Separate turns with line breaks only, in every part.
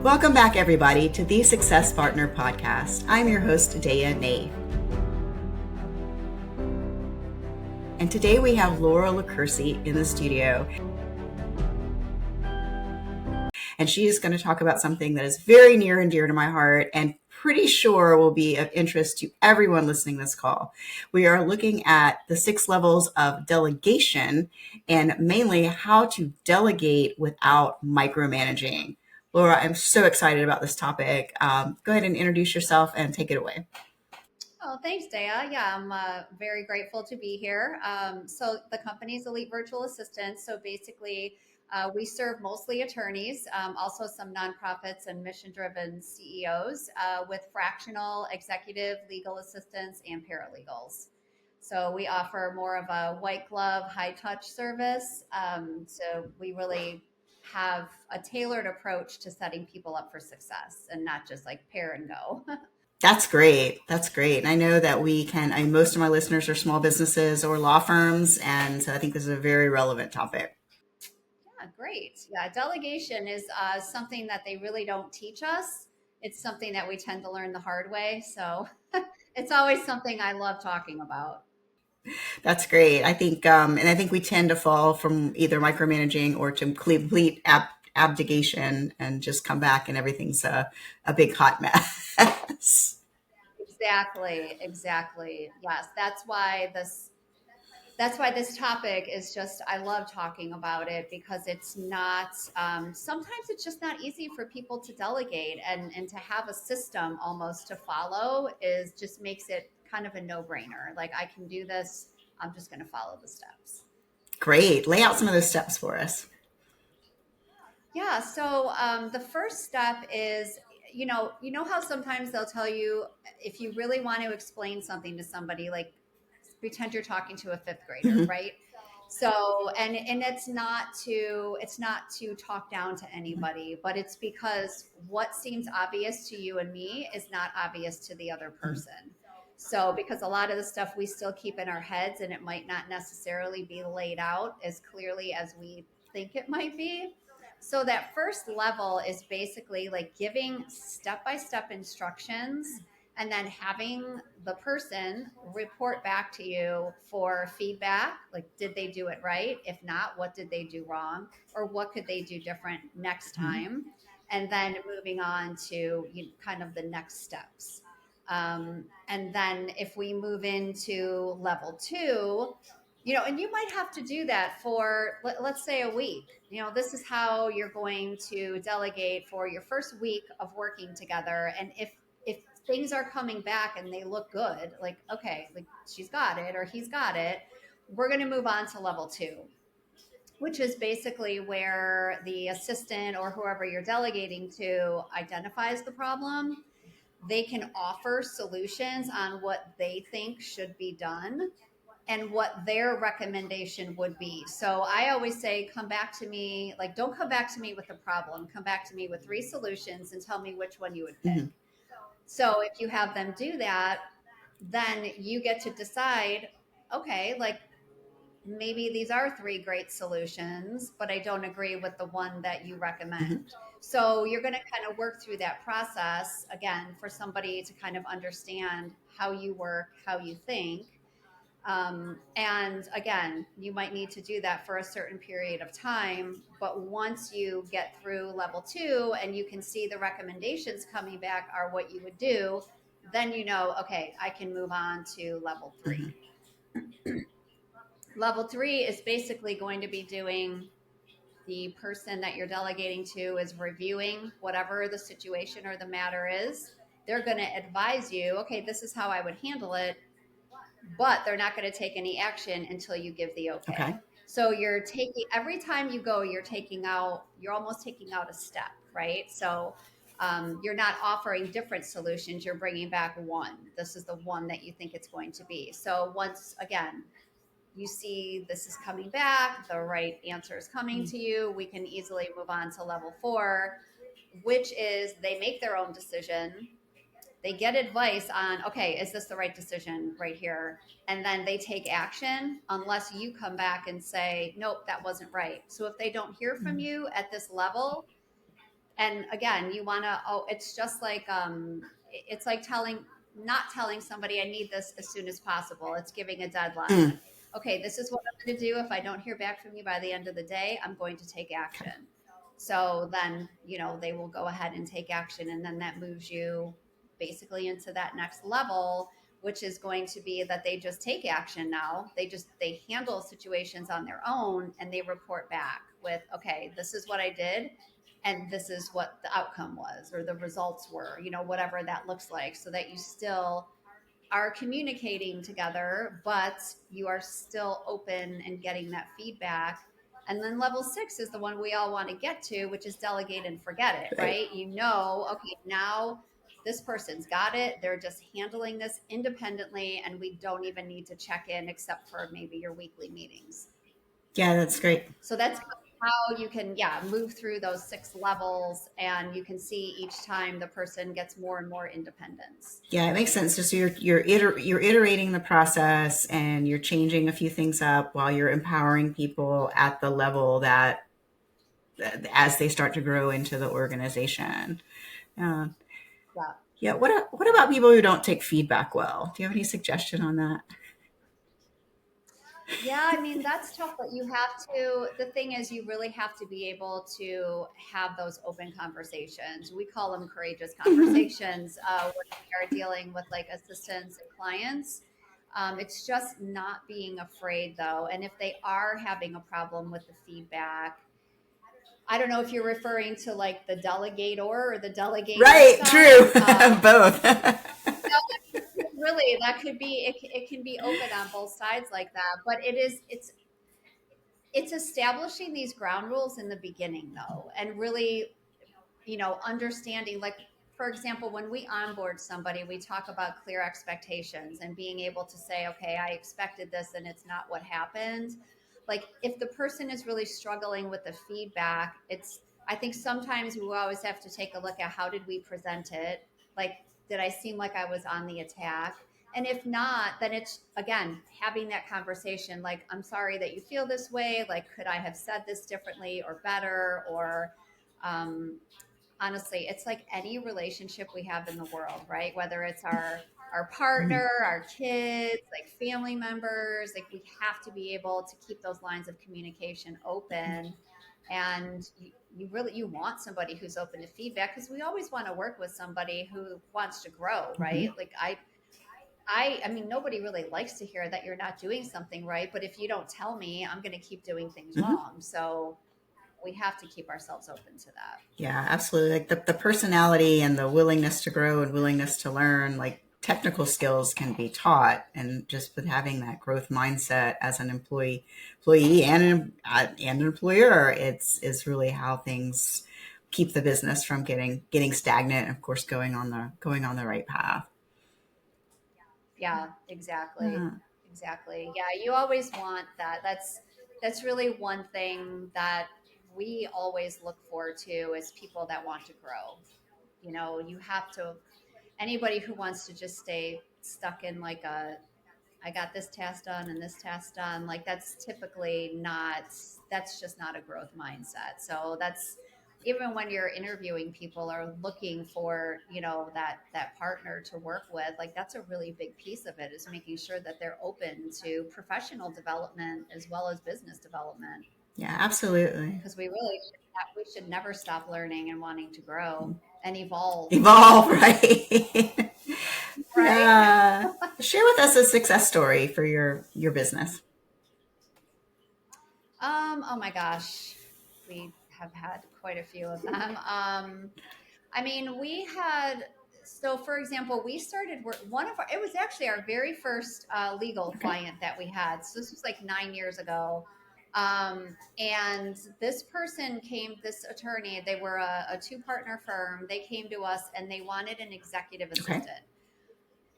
Welcome back, everybody, to the Success Partner Podcast. I'm your host, Daya Naef. And today we have Laura Licursi in the studio. And she is going to talk about something that is very near and dear to my heart and pretty sure will be of interest to everyone listening to this call. We are looking at the 6 levels of delegation and mainly how to delegate without micromanaging. Laura, I'm so excited about this topic. Go ahead and introduce yourself and take it away.
Oh, thanks, Daya. Yeah, I'm very grateful to be here. So the company's Elite Virtual Assistants. So basically, we serve mostly attorneys, also some nonprofits and mission-driven CEOs with fractional executive legal assistants and paralegals. So we offer more of a white glove, high touch service. So we really have a tailored approach to setting people up for success and not just like pair and go.
That's great. That's great. And I know that most of my listeners are small businesses or law firms. And so I think this is a very relevant topic.
Yeah, great. Yeah, delegation is something that they really don't teach us. It's something that we tend to learn the hard way. So it's always something I love talking about.
That's great. I think, and I think we tend to fall from either micromanaging or to complete abdication and just come back and everything's a big hot mess.
Exactly, exactly. Yes, that's why this topic is just, I love talking about it because it's not, sometimes it's just not easy for people to delegate and to have a system almost to follow is just makes it kind of a no brainer. Like I can do this. I'm just going to follow the steps.
Great. Lay out some of those steps for us.
Yeah. So the first step is, you know how sometimes they'll tell you if you really want to explain something to somebody, like pretend you're talking to a fifth grader, right? So, and it's not to talk down to anybody, but it's because what seems obvious to you and me is not obvious to the other person. So, because a lot of the stuff we still keep in our heads and it might not necessarily be laid out as clearly as we think it might be. So, that first level is basically like giving step by step instructions and then having the person report back to you for feedback, like did they do it right? If not, what did they do wrong, or what could they do different next time? And then moving on to kind of the next steps. And then if we move into level 2, and you might have to do that for let's say a week. This is how you're going to delegate for your first week of working together. And if things are coming back and they look good, like okay, like she's got it or he's got it, we're going to move on to level 2, which is basically where the assistant or whoever you're delegating to identifies the problem. They can offer solutions on what they think should be done and what their recommendation would be. So I always say, come back to me, like, don't come back to me with a problem. Come back to me with 3 solutions and tell me which one you would pick.
Mm-hmm.
So if you have them do that, then you get to decide, okay, like maybe these are 3 great solutions, but I don't agree with the one that you recommend.
Mm-hmm.
So you're going to kind of work through that process again for somebody to kind of understand how you work, how you think. And again, you might need to do that for a certain period of time. But once you get through level 2 and you can see the recommendations coming back are what you would do, then okay, I can move on to level 3.
Mm-hmm.
Level 3 is basically going to be doing the person that you're delegating to is reviewing whatever the situation or the matter is. They're going to advise you, okay, this is how I would handle it, but they're not going to take any action until you give the okay.
Okay.
So every time you go, you're almost taking out a step, right? So you're not offering different solutions. You're bringing back one. This is the one that you think it's going to be. So once again, you see this is coming back, the right answer is coming to you, we can easily move on to level 4, which is they make their own decision. They get advice on, okay, is this the right decision right here? And then they take action unless you come back and say, nope, that wasn't right. So if they don't hear from you at this level, And again, you want to, it's just like, it's like not telling somebody I need this as soon as possible. It's giving a deadline.
Mm,
Okay, this is what I'm going to do. If I don't hear back from you by the end of the day, I'm going to take
okay.
action. So then, they will go ahead and take action. And then that moves you basically into that next level, which is going to be that they just take action now. They handle situations on their own and they report back with, okay, this is what I did and this is what the outcome was or the results were, whatever that looks like, so that you still are communicating together, but you are still open and getting that feedback. And then level 6 is the one we all want to get to, which is delegate and forget it,
Right.
right? Okay, now this person's got it. They're just handling this independently, and we don't even need to check in except for maybe your weekly meetings.
Yeah, that's great.
So that's how you can, yeah, move through those 6 levels, and you can see each time the person gets more and more independence.
Yeah, it makes sense. Just you're iterating the process and you're changing a few things up while you're empowering people at the level that as they start to grow into the organization. Uh,
Yeah.
yeah. What about people who don't take feedback well? Do you have any suggestion on that?
Yeah, I mean, that's tough, but the thing is, you really have to be able to have those open conversations. We call them courageous
Mm-hmm.
conversations when we are dealing with like assistants and clients. It's just not being afraid though. And if they are having a problem with the feedback, I don't know if you're referring to like the delegator or the delegating
Right.
side.
True. Both.
Really, that could be it can be open on both sides like that, but it's establishing these ground rules in the beginning though, and really, understanding, like, for example, when we onboard somebody, we talk about clear expectations and being able to say, okay, I expected this and it's not what happened. Like, if the person is really struggling with the feedback, I think sometimes we always have to take a look at how did we present it? Like, did I seem like I was on the attack? And if not, then it's again having that conversation, like, I'm sorry that you feel this way. Like, could I have said this differently or better? Or, um, honestly, it's like any relationship we have in the world, right? Whether it's our
Mhm.
partner, our kids, like family members, like we have to be able to keep those lines of communication open. And you want somebody who's open to feedback, because we always want to work with somebody who wants to grow, right?
Mhm.
Like I mean, nobody really likes to hear that you're not doing something right, but if you don't tell me, I'm going to keep doing things
Mhm.
wrong. So we have to keep ourselves open to that.
Yeah, absolutely. Like the personality and the willingness to grow and willingness to learn, like technical skills can be taught. And just with having that growth mindset as an employee and an employer, is really how things keep the business from getting stagnant. And of course, going on the right path.
Yeah, exactly.
Yeah.
Exactly. Yeah, you always want that. That's really one thing that we always look for too, is people that want to grow. You have to, anybody who wants to just stay stuck in like I got this task done and this task done, like that's just not a growth mindset. So that's, even when you're interviewing people or looking for, that partner to work with, like that's a really big piece of it, is making sure that they're open to professional development as well as business development,
Yeah, absolutely.
because we should never stop learning and wanting to grow and evolve,
Evolve, right?
right?
Yeah. Share with us a success story for your business.
Oh my gosh, we have had quite a few of them. I mean, so for example, we started it was actually our very first legal
Okay.
client that we had. So this was like 9 years ago. And this attorney, they were a two-partner firm. They came to us and they wanted an executive
Okay.
assistant.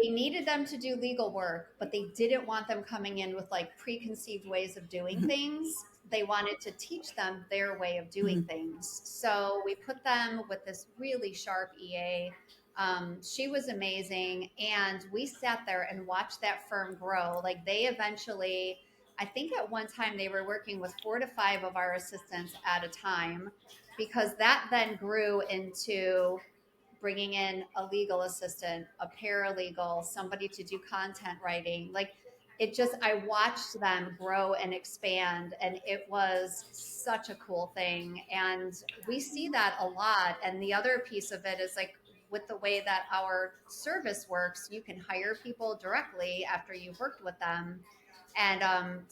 They needed them to do legal work, but they didn't want them coming in with like preconceived ways of doing
Mhm.
things. They wanted to teach them their way of doing
Mhm.
things. So we put them with this really sharp EA. She was amazing. And we sat there and watched that firm grow. Like, they eventually, I think at one time they were working with 4 to 5 of our assistants at a time. because that then grew into bringing in a legal assistant, a paralegal, somebody to do content writing. Like it just, I watched them grow and expand, and it was such a cool thing. And we see that a lot. And the other piece of it is like, with the way that our service works, you can hire people directly after you've worked with them. And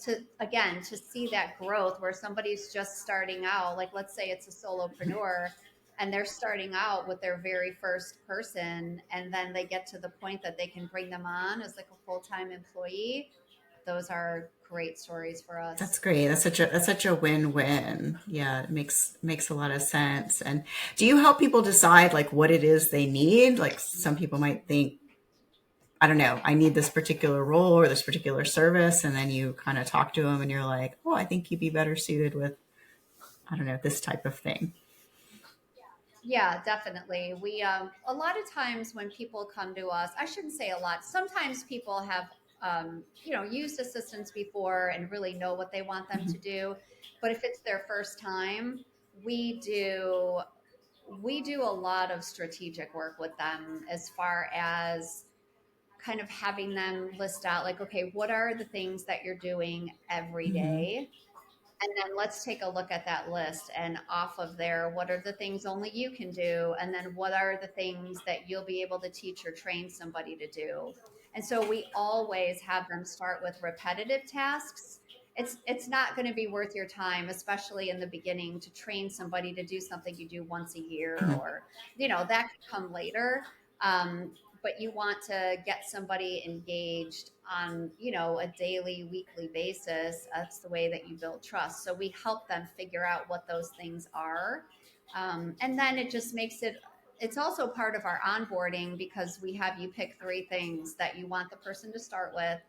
to again, to see that growth where somebody's just starting out, like let's say it's a solopreneur, and they're starting out with their very first person, and then they get to the point that they can bring them on as like a full-time employee. Those are great stories for
That's
us.
great. That's such a win-win. Yeah, it makes a lot of sense. And do you help people decide like what it is they need? Like some people might think, I don't know, I need this particular role or this particular service, and then you kind of talk to them and you're like, oh, I think you'd be better suited with, I don't know, this type of thing.
Yeah, definitely. We a lot of times when people come to us, I shouldn't say a lot. Sometimes people have used assistants before and really know what they want them to
Mhm.
do. But if it's their first time, we do we do a lot of strategic work with them as far as kind of having them list out like, okay, what are the things that you're doing every
Mhm.
day? And then let's take a look at that list, and off of there, what are the things only you can do? And then what are the things that you'll be able to teach or train somebody to do? And so we always have them start with repetitive tasks. It's not going to be worth your time, especially in the beginning, to train somebody to do something you do once a year,
Mhm.
or that can come later. But you want to get somebody engaged on a daily, weekly basis. That's the way that you build trust. So we help them figure out what those things are. And then it just makes it's also part of our onboarding, because we have you pick 3 things that you want the person to start with,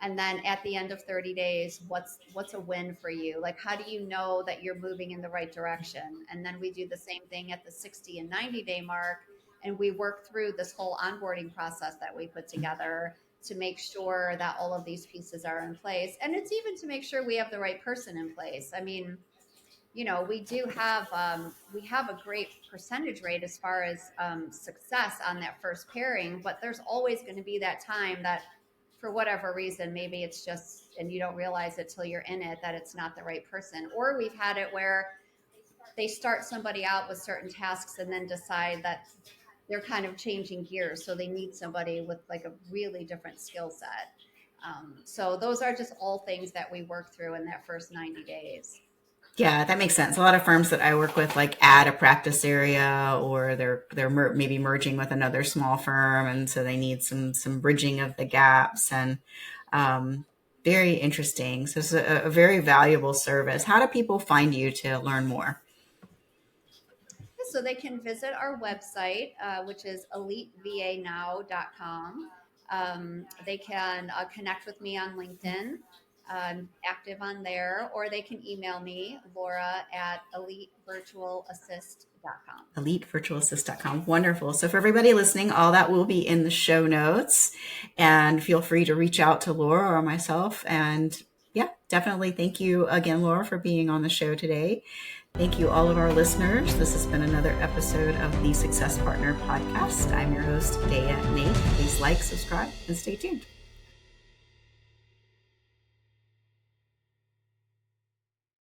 and then at the end of 30 days, what's a win for you? Like, how do you know that you're moving in the right direction? And then we do the same thing at the 60 and 90-day mark, and we work through this whole onboarding process that we put together to make sure that all of these pieces are in place. And it's even to make sure we have the right person in place. I mean, we have a great percentage rate as far as success on that first pairing, but there's always going to be that time that, for whatever reason, maybe it's just, and you don't realize it till you're in it, that it's not the right person. Or we've had it where they start somebody out with certain tasks and then decide that they're kind of changing gears, so they need somebody with like a really different skill set. So those are just all things that we work through in that first 90 days.
Yeah, that makes sense. A lot of firms that I work with like add a practice area, or they're maybe merging with another small firm, and so they need some bridging of the gaps. And um, very interesting. So it's a very valuable service. How do people find you to learn more?
So they can visit our website, which is elitevanow.com. They can connect with me on LinkedIn. I'm active on there, or they can email me, Laura at elitevirtualassist.com.
EliteVirtualAssist.com. Wonderful. So for everybody listening, all that will be in the show notes, and feel free to reach out to Laura or myself. And yeah, definitely thank you again, Laura, for being on the show today. Thank you, all of our listeners. This has been another episode of the Success Partner Podcast. I'm your host, Daya Naef. Please like, subscribe, and stay tuned.